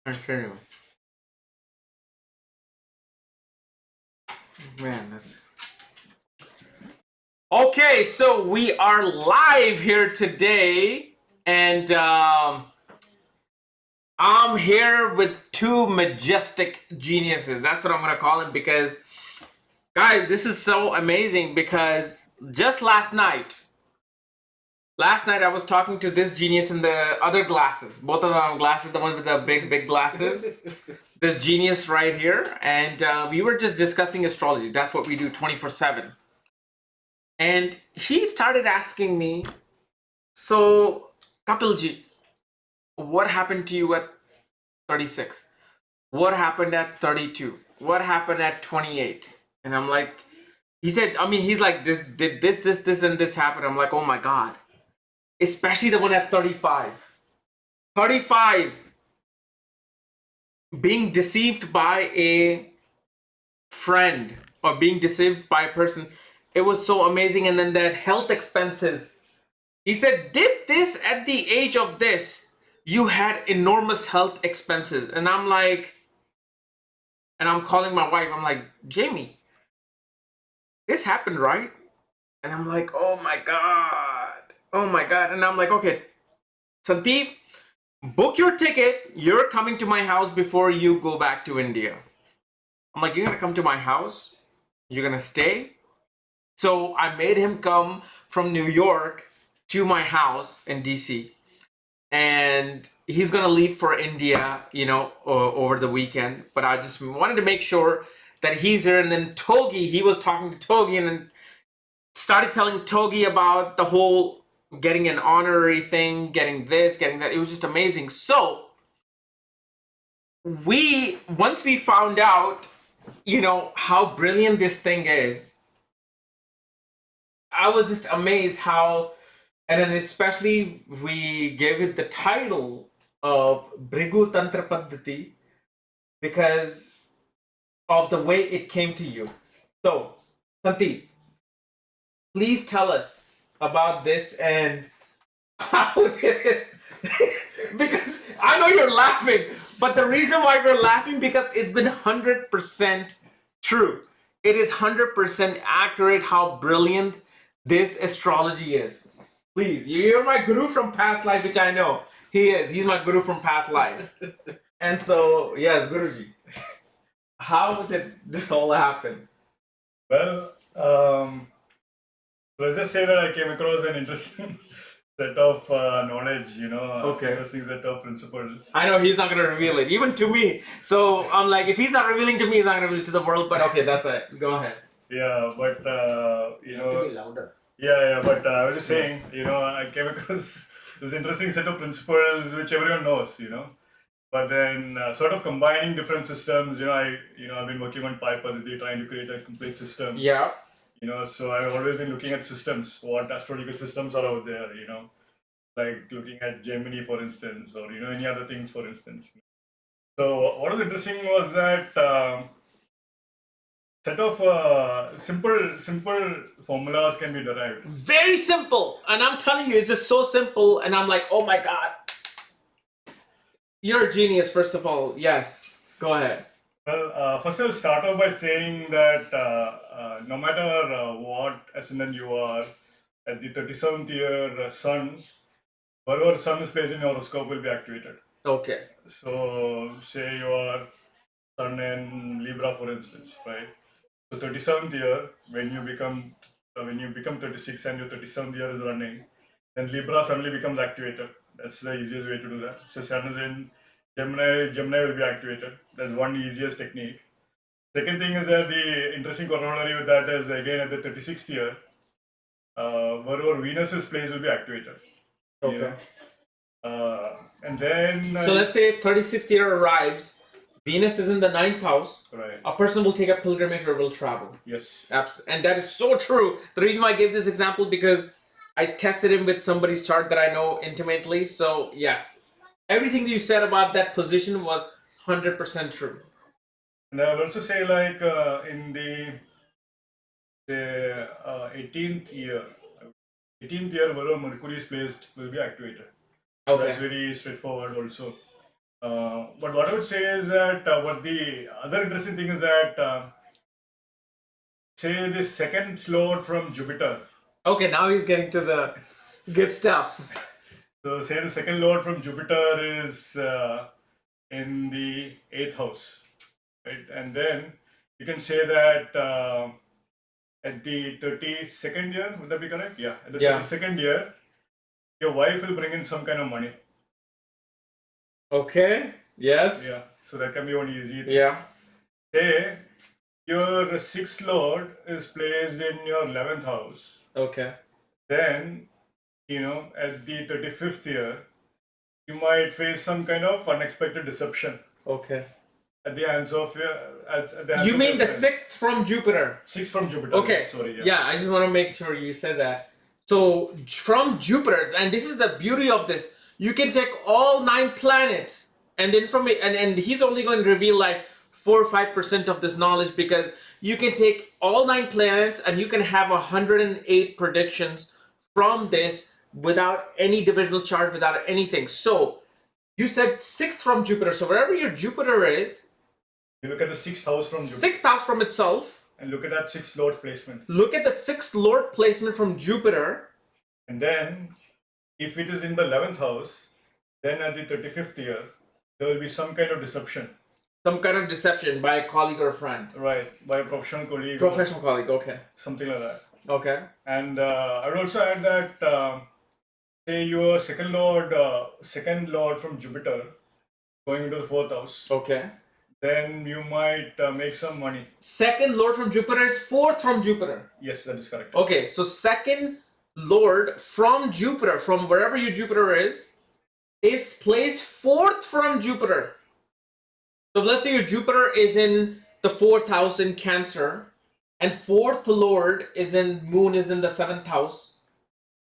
Continue. Man, that's okay. So we are live here today, and I'm here with two majestic geniuses. That's what I'm gonna call them because, guys, this is so amazing. Because just last night I was talking to this genius in the other glasses. Both of them have glasses. The one with the big glasses. This genius right here, and we were just discussing astrology. That's what we do 24/7. And he started asking me, so Kapilji, what happened to you at 36? What happened at 32? What happened at 28? And I'm like, he said, I mean, he's like, this did this, and this happened. I'm like, oh my God. Especially the one at 35. 35 being deceived by a friend or being deceived by a person. It was so amazing. And then that health expenses. He said, did this at the age of this, you had enormous health expenses. And I'm like, and I'm calling my wife. I'm like, Jamie, this happened, right? And I'm like, oh my God. Oh my God. And I'm like, okay, Sandeep, book your ticket. You're coming to my house before you go back to India. I'm like, you're going to come to my house? You're going to stay? So I made him come from New York to my house in DC. And he's gonna leave for India, over the weekend. But I just wanted to make sure that he's here. And then Togi, he was talking to Togi, and then started telling Togi about the whole getting an honorary thing, getting this, getting that. It was just amazing. So once we found out, how brilliant this thing is, I was just amazed how. And then especially we gave it the title of Bhrigu Tantra Nadi because of the way it came to you. So, Sandeep, please tell us about this and how did it. Because I know you're laughing, but the reason why we're laughing because it's been 100% true. It is 100% accurate how brilliant this astrology is. Please, you're my guru from past life, which I know he is. He's my guru from past life. And so, yes, Guruji, how did this all happen? Well, let's just say that I came across an interesting set of knowledge, Okay. interesting set of principles. I know he's not going to reveal it, even to me. So I'm like, if he's not revealing to me, he's not going to reveal it to the world. But okay, that's it. Go ahead. Yeah, but You have to be louder. yeah, but I was just saying, I came across this interesting set of principles which everyone knows, But then, sort of combining different systems, I've been working on Pi Paddhati, trying to create a complete system. Yeah. So I've always been looking at systems, what astrological systems are out there, like looking at Gemini, for instance, or any other things, for instance. So what was interesting was that set of simple formulas can be derived. Very simple. And I'm telling you, it's just so simple. And I'm like, oh my God. You're a genius, first of all. Yes. Go ahead. Well, first I'll start off by saying that no matter what ascendant you are, at the 37th year, Sun, whatever Sun is placed in your horoscope will be activated. Okay. So, say you are Sun in Libra, for instance, right? So, 37th year, when you become 36 and your 37th year is running, then Libra suddenly becomes activated. That's the easiest way to do that. So, Sun is in Gemini will be activated. That's one easiest technique. Second thing is that the interesting corollary with that is again at the 36th year, wherever Venus's place will be activated. Okay. And then. So let's say 36th year arrives, Venus is in the 9th house. Right. A person will take a pilgrimage or will travel. Yes. And that is so true. The reason why I gave this example because I tested him with somebody's chart that I know intimately. So yes, everything that you said about that position was 100% true. And I'll also say in the 18th year, wherever Mercury is placed will be activated. Okay. That's very straightforward also. But what I would say is that what the other interesting thing is that say the second lord from Jupiter. Okay, now he's getting to the good stuff. So say the second lord from Jupiter is in the eighth house, right? And then you can say that at the 32nd year, would that be correct? Yeah, at the Yeah. 32nd year, your wife will bring in some kind of money. Okay. Yes. Yeah, so that can be one easy thing. Yeah. Say your sixth lord is placed in your 11th house. Okay. Then, at the 35th year, you might face some kind of unexpected deception Okay. at the hands of your. At the hands You of mean your the friend. sixth from Jupiter? Six from Jupiter. Okay. Sorry. Yeah, I just want to make sure you said that. So from Jupiter, and this is the beauty of this, you can take all 9 planets, and then from it, and he's only going to reveal like 4 or 5% of this knowledge, because you can take all 9 planets and you can have 108 predictions from this without any divisional chart, without anything. So you said sixth from Jupiter. So wherever your Jupiter is, You look at the sixth house from Jupiter sixth house from itself. and look at that sixth lord placement. Look at the sixth lord placement from Jupiter. And then, if it is in the 11th house, then at the 35th year, there will be some kind of deception. Some kind of deception by a colleague or a friend. Right, by a professional colleague. Professional colleague, okay. Something like that. Okay. And I would also add that, say your second lord from Jupiter going into the 4th house, Okay. then you might make some money. Second lord from Jupiter is fourth from Jupiter. Yes, that is correct. Okay, so second lord from Jupiter, from wherever your Jupiter is placed fourth from Jupiter. So let's say your Jupiter is in the 4th house in Cancer, and fourth lord moon is in the 7th house.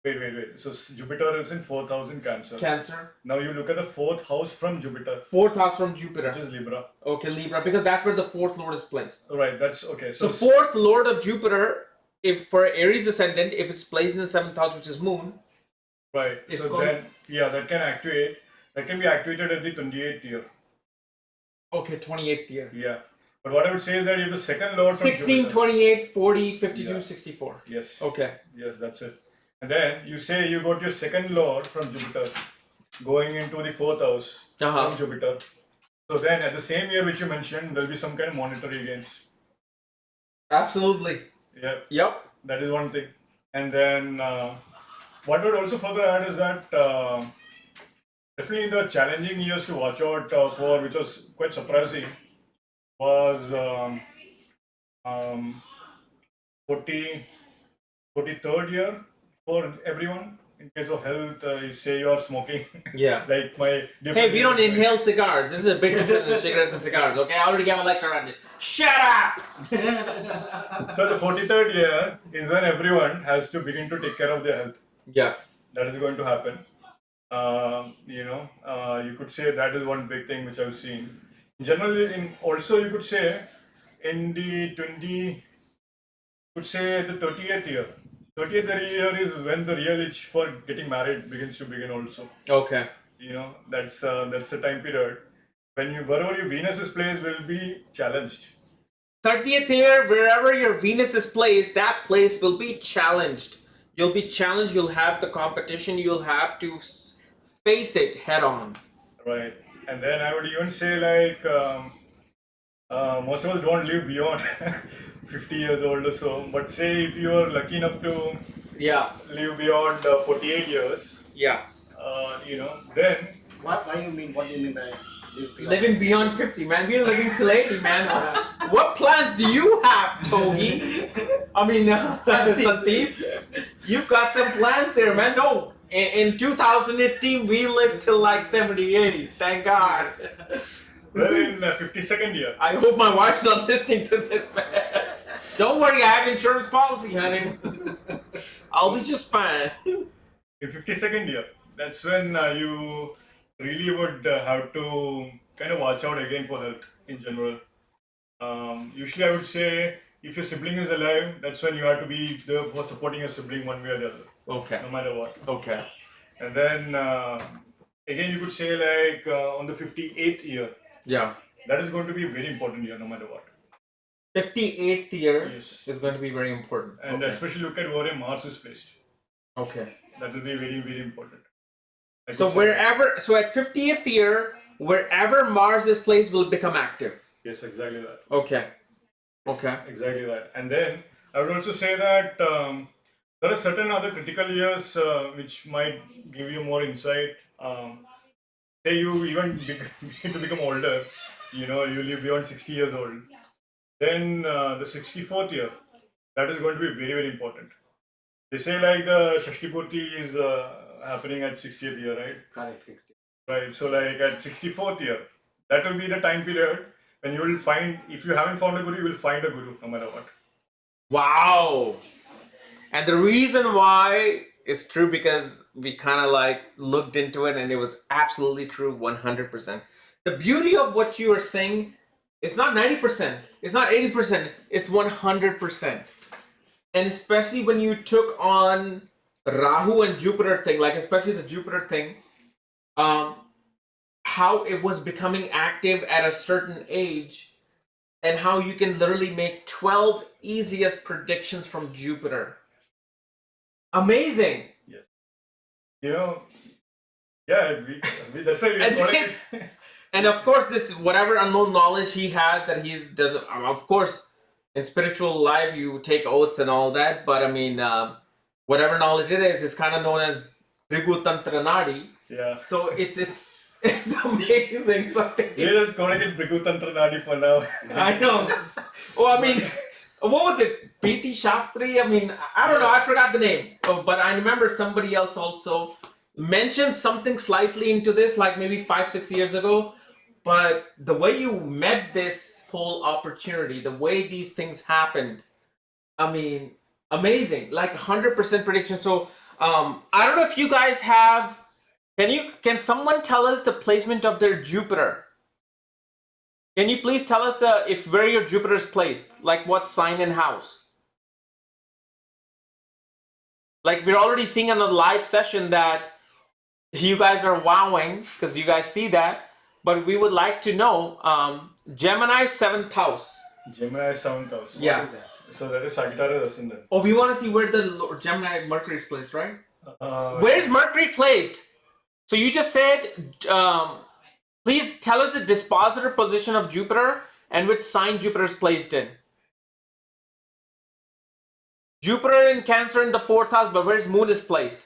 Wait. So Jupiter is in 4th house in Cancer. Cancer. Now you look at the 4th house from Jupiter, 4th house from Jupiter. which is Libra. Okay, Libra, because that's where the fourth lord is placed. Right, that's okay. So fourth lord of Jupiter, if for Aries ascendant, if it's placed in the 7th house, which is moon. Right. It's So called- then, yeah, that can activate. That can be activated at the 28th year. Okay, 28th year. Yeah. But what I would say is that if the second lord from 16, Jupiter, 28, 40, 52, Yeah. 64. yes. Okay. Yes, that's it. And then you say you got your second lord from Jupiter going into the 4th house Uh-huh. from Jupiter. So then at the same year which you mentioned, there'll be some kind of monetary gains. Absolutely. Yeah, Yep. that is one thing. And then what I would also further add is that definitely the challenging years to watch out for, which was quite surprising, was 40, 43rd year for everyone. In case of health, you say you are smoking. Yeah. Like my Hey, we don't inhale cigars. This is a big difference in cigarettes and cigars, okay? I already gave a lecture on it. Shut up! So the 43rd year is when everyone has to begin to take care of their health. Yes. That is going to happen. You could say that is one big thing which I've seen. Generally, also you could say in the 20, could say the 30th year. 30th year is when the real itch for getting married begins to begin also. Okay. That's a time period when wherever your Venus is placed will be challenged. 30th year, wherever your Venus is placed, that place will be challenged. You'll be challenged, you'll have the competition, you'll have to face it head on. Right. And then I would even say like most of us don't live beyond 50 years old or so. But say if you are lucky enough to Yeah. live beyond 48 years, Yeah. then What do you mean by live beyond? Living beyond 50, man. We're living till 80, man. What plans do you have, Togi? I mean, Sandeep, you've got some plans there, man. No, in 2018, we lived till like 70, 80. Thank God. well in 52nd year. I hope my wife's not listening to this, man. Don't worry, I have insurance policy, honey. I'll be just fine. In 52nd year, that's when you really would have to kind of watch out again for health in general. Usually, I would say if your sibling is alive, that's when you have to be there for supporting your sibling one way or the other, Okay. no matter what. Okay. And then again, you could say like on the 58th year, Yeah. that is going to be a very important year no matter what. 58th year Yes. is going to be very important. And Okay. especially look at where Mars is placed. Okay. That will be very, very important. I So could say so at 50th year, wherever Mars is placed will become active. yes, exactly that. Okay. Okay. Exactly that. And then I would also say that there are certain other critical years which might give you more insight. Say you even begin to become older, you live beyond 60 years old. Then the 64th year, that is going to be very, very important. They say like the Shashti Purti is happening at 60th year, right? Correct. 60. Right. So like at 64th year, that will be the time period when you will find, if you haven't found a guru, you will find a guru no matter what. Wow. And the reason why is true because we kind of like looked into it and it was absolutely true 100%. The beauty of what you are saying, it's not 90%, it's not 80%, it's 100%. And especially when you took on Rahu and Jupiter thing, like especially the Jupiter thing, um, how it was becoming active at a certain age, and how you can literally make 12 easiest predictions from Jupiter. Amazing. Yes. Yeah, that's why we And call this, it. and of course, this whatever unknown knowledge he has that he's does. Of course, in spiritual life, you take oaths and all that. But I mean, whatever knowledge it is kind of known as Bhrigu Tantra Nadi. Yeah. So it's amazing. Something. We're just calling it Bhrigu Tantra Nadi for now. I know. Oh, I mean, what was it? P.T. Shastri? I mean, I don't know. I forgot the name. Oh, but I remember somebody else also mentioned something slightly into this, like maybe 5-6 years ago. But the way you met this whole opportunity, the way these things happened, I mean, amazing. Like 100% prediction. So, I don't know if you guys have. Can someone tell us the placement of their Jupiter? Can you please tell us where your Jupiter is placed? Like what sign and house? Like we're already seeing in a live session that you guys are wowing because you guys see that, but we would like to know Gemini 7th house. Gemini 7th house. Yeah. So that is Sagittarius Ascendant. Oh, we want to see where the Gemini Mercury is placed, right? Where is Mercury placed? So you just said, please tell us the dispositor position of Jupiter and which sign Jupiter is placed in. Jupiter in Cancer in the 4th house, but where's Moon is placed?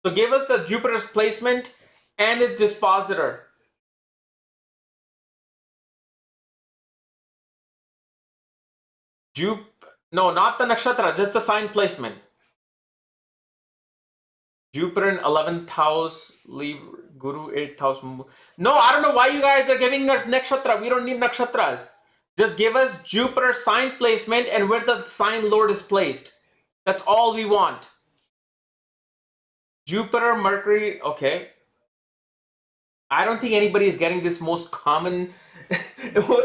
So give us the Jupiter's placement and its dispositor. No, not the nakshatra, just the sign placement. Jupiter in 11th house, leave Guru 8th house. No, I don't know why you guys are giving us nakshatra. We don't need nakshatras. Just give us Jupiter sign placement and where the sign lord is placed. That's all we want. Jupiter, Mercury, okay. I don't think anybody is getting this most common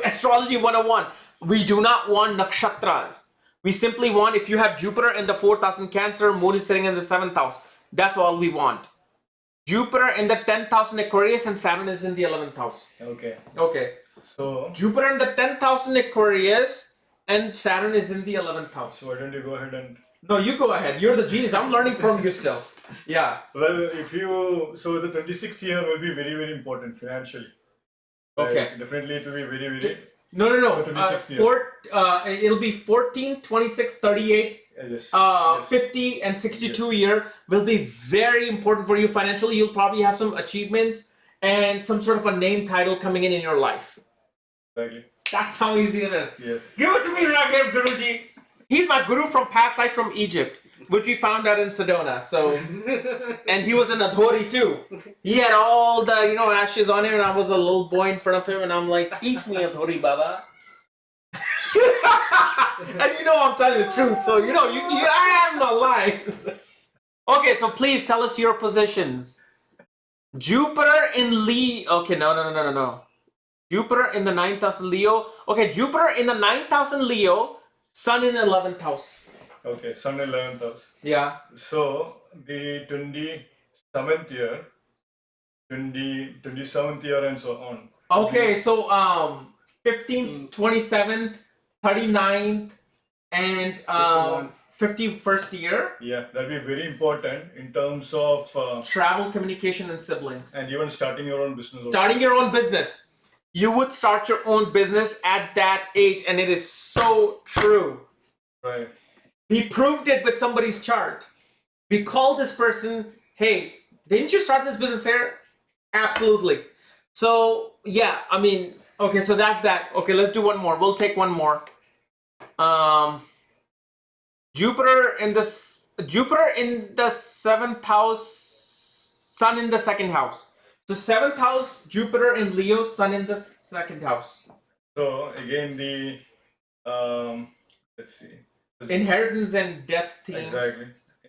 astrology 101. We do not want nakshatras. We simply want, if you have Jupiter in the 4th house in Cancer, Moon is sitting in the 7th house. That's all we want. Jupiter in the 10th house in Aquarius and Saturn is in the 11th house. Okay. So Jupiter in the 10th house in Aquarius and Saturn is in the 11th house. So why don't you go ahead and... No, you go ahead. You're the genius. I'm learning from you still. Yeah. Well, so the 26th year will be very, very important financially. Okay. Definitely it will be very, very... No. The 26th year. It'll be 14, 26, 38, Yes. 50, and 62 Yes. year will be very important for you financially. You'll probably have some achievements and some sort of a name title coming in your life. Exactly. That's how easy it is. Yes. Give it to me, Raghav Guruji. He's my guru from past life from Egypt, which we found out in Sedona. So, and he was an Adhori too. He had all the ashes on him, and I was a little boy in front of him, and I'm like, teach me Adhori, Baba. And I'm telling the truth, so I am not lying. Okay, so please tell us your positions. Jupiter in Leo. Okay, no. Jupiter in the 9th house in Leo. Okay, Jupiter in the 9th house in Leo. Sun in 11th house. Okay, Sun in 11th house. Yeah. So the 27th year, 27th year and so on. Okay, so 15th, 27th, 39th, and 51st year. Yeah, that'll be very important in terms of Travel, communication, and siblings. and even starting your own business. Starting your own business. You would start your own business at that age, and it is so true. Right. We proved it with somebody's chart. We called this person, hey, didn't you start this business here? Absolutely. So, yeah, I mean, okay, so that's that. Okay, let's do one more. We'll take one more. Jupiter in the seventh house, Sun in the second house. So seventh house, Jupiter in Leo, Sun in the second house. So again, the let's see. Inheritance and death themes Exactly.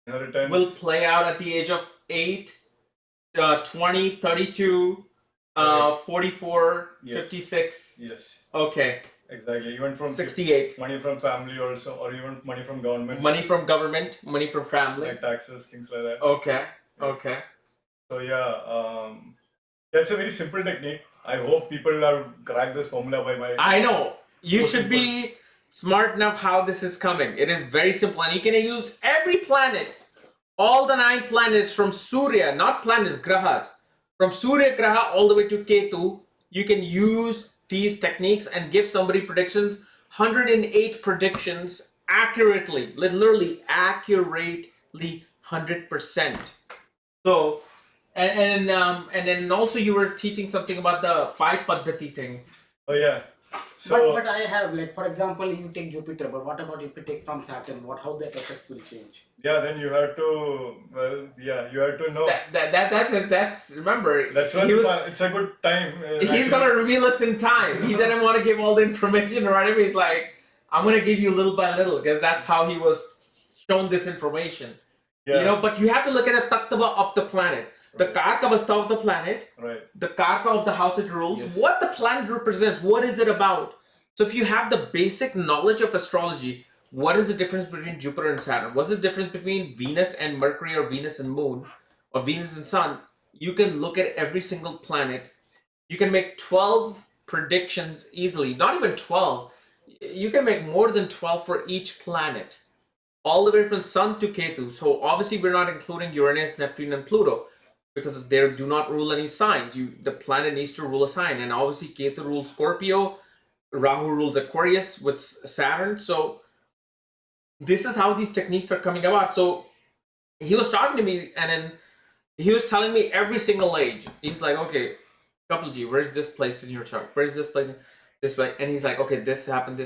Inheritance will play out at the age of 8, 20, 32, 44, Yes. 56. Yes. Okay. Exactly. Even from 68. money from family also, or even money from government. Money from government, money from family. Like taxes, things like that. Okay. Okay. So yeah, that's a very simple technique. I hope people have cracked this formula by. I know. You So should simple. be smart enough how this is coming. It is very simple, and you can use every planet, all the 9 planets from Surya, not planets, grahas, from Surya Graha all the way to Ketu. You can use these techniques and give somebody predictions, 108 predictions accurately, literally accurately 100%. So, and then also you were teaching something about the Pi Paddhati thing. Oh yeah. So but I have, like, for example, you take Jupiter, but what about if you take from Saturn? How the effects will change? yeah, then you have to you have to know. That's remember. That's what he was. it's a good time. He's actually. gonna reveal us in time. He didn't want to give all the information right away. He's like, I'm gonna give you little by little because that's how he was shown this information. Yeah. You know, but you have to look at the tattva of the planet, the Right. karkavastha of the planet, Right. the karka of the house it rules, Yes. what the planet represents, what is it about. So if you have the basic knowledge of astrology, what is the difference between Jupiter and Saturn? What's the difference between Venus and Mercury, or Venus and Moon, or Venus and Sun? You can look at every single planet. You can make 12 predictions easily. Not even 12. You can make more than 12 for each planet. All the way from Sun to Ketu. So obviously we're not including Uranus, Neptune, and Pluto because they do not rule any signs. The planet needs to rule a sign, and obviously Ketu rules Scorpio, Rahu rules Aquarius with Saturn. So this is how these techniques are coming about. So he was talking to me, and then he was telling me every single age. He's like, okay, couple G, where's this placed in your chart? Where's this placed? This way. And he's like, okay, this happened.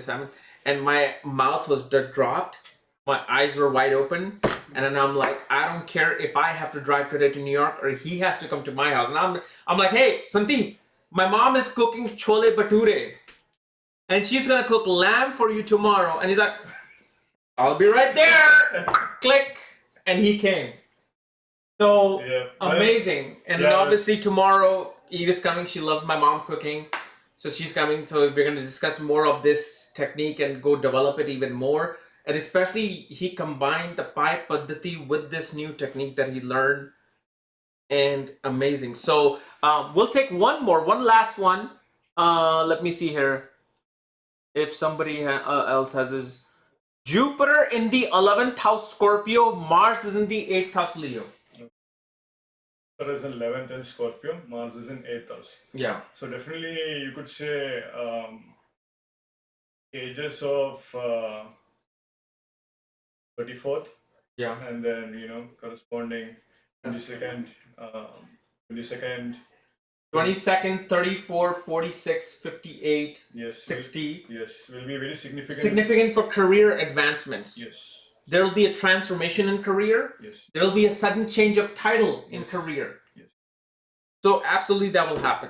And my mouth was dropped. My eyes were wide open. And then I'm like, I don't care if I have to drive today to New York or he has to come to my house. And I'm like, hey, Sandeep, my mom is cooking chole bhature. And she's going to cook lamb for you tomorrow. And he's like, I'll be right there. Click. And he came. So Yeah. amazing. And Yeah, obviously tomorrow Eve is coming. She loves my mom cooking. So she's coming. So we're going to discuss more of this technique and go develop it even more. And especially he combined the Pi Paddhati with this new technique that he learned. And amazing. So we'll take one last one. Let me see here. If somebody else has his. Jupiter in the 11th house Scorpio, Mars is in the 8th house Leo. Jupiter is in 11th in Scorpio, Mars is in 8th house. Yeah. So definitely you could say ages of 34th, Yeah. and then corresponding 22nd, 22nd. 22nd, 34, 46, 58, Yes. 60. Yes, will be very significant. Significant for career advancements. Yes. There will be a transformation in career. Yes. There will be a sudden change of title in Yes. career. Yes. So absolutely that will happen.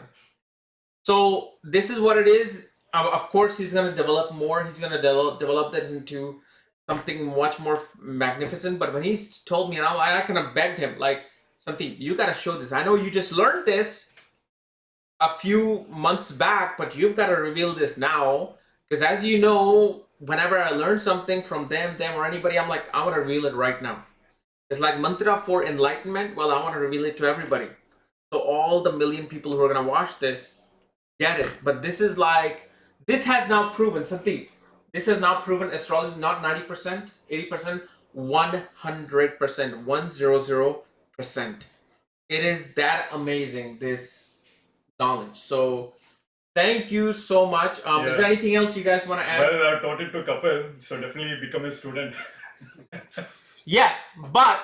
So this is what it is. Of course, he's going to develop more. He's going to develop this into something much more magnificent. But when he told me, and I kind of begged him, like, Sandeep, you got to show this. I know you just learned this a few months back, but you've got to reveal this now. Because as you know, whenever I learn something from them or anybody, I'm like, I want to reveal it right now. It's like mantra for enlightenment. Well, I want to reveal it to everybody. So all the million people who are gonna watch this get it. But this is like, this has now proven something. This has now proven astrology not 90%, 80%, 100%, 100%. It is that amazing, this knowledge. So thank you so much. Is there Yeah. anything else you guys want to add? Well, I've taught it to Kapil, so definitely become a student. Yes, but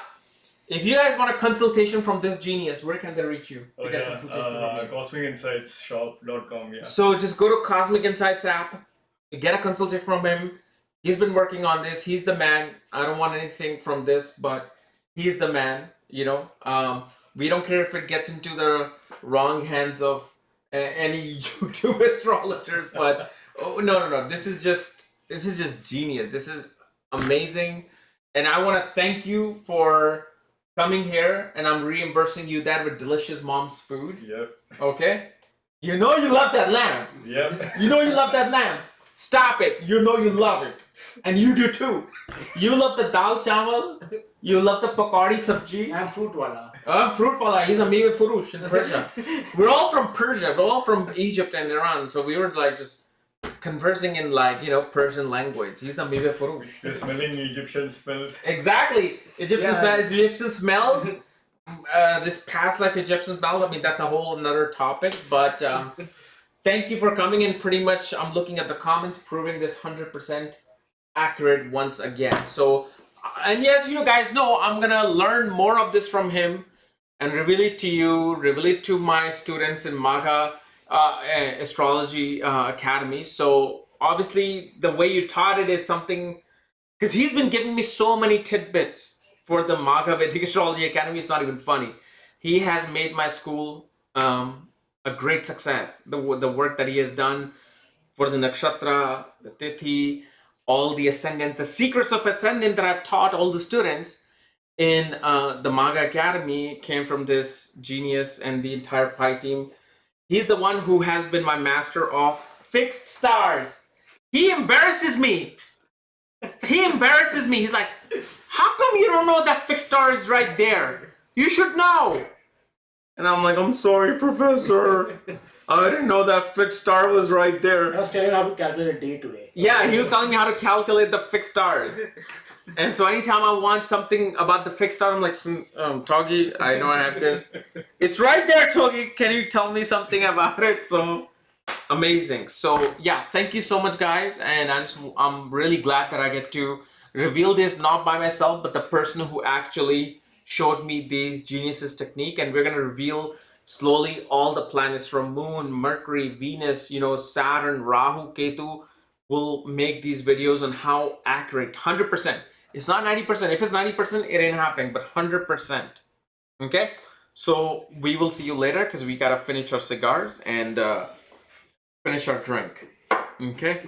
if you guys want a consultation from this genius, where can they reach you to Oh get a yeah, consultation from you? cosmicinsightsshop.com. Yeah. So just go to Cosmic Insights app, get a consultation from him. He's been working on this. He's the man. I don't want anything from this, but he's the man. You know, we don't care if it gets into the wrong hands of any YouTube astrologers. But oh, no. This is just genius. This is amazing, and I want to thank you for coming here. And I'm reimbursing you that with delicious mom's food. Yep. Okay. You know you love that lamb. Yep. You know you love that lamb. Stop it. You know you love it. And you do too. You love the dal chawal. You love the pakadi sabji. I'm fruit wala. Fruit wala. He's a Meve Furush in Persia. We're all from Persia. We're all from Egypt and Iran. So we were like just conversing in like, Persian language. He's the Meve Furush. You're smelling Egyptian smells. Exactly. Egyptian smells. This past life Egyptian smell, I mean, that's a whole another topic, but thank you for coming in. Pretty much, I'm looking at the comments proving this 100% accurate once again. So, and yes, you guys know I'm gonna learn more of this from him and reveal it to you, reveal it to my students in MAGA Astrology Academy. So, obviously, the way you taught it is something, because he's been giving me so many tidbits for the MAGA Vedic Astrology Academy. It's not even funny. He has made my school a great success. The work that he has done for the nakshatra, the tithi, all the ascendants, the secrets of ascendant that I've taught all the students in the MAGA Academy came from this genius and the entire Pi team. He's the one who has been my master of fixed stars. He embarrasses me. He's like, how come you don't know that fixed star is right there? You should know. And I'm like, I'm sorry, Professor. I didn't know that fixed star was right there. I was telling how to calculate a day today. Yeah, he was telling me how to calculate the fixed stars. And so anytime I want something about the fixed star, I'm like, Togi, I know I have this. It's right there, Togi. Can you tell me something about it? So amazing. So yeah, thank you so much, guys. And I'm really glad that I get to reveal this not by myself, but the person who actually showed me these geniuses technique. And we're gonna reveal slowly all the planets from Moon, Mercury, Venus, Saturn, Rahu, Ketu. Will make these videos on how accurate 100%. It's not 90%. If it's 90%, it ain't happening, but 100%. Okay? So we will see you later because we gotta finish our cigars and finish our drink. Okay?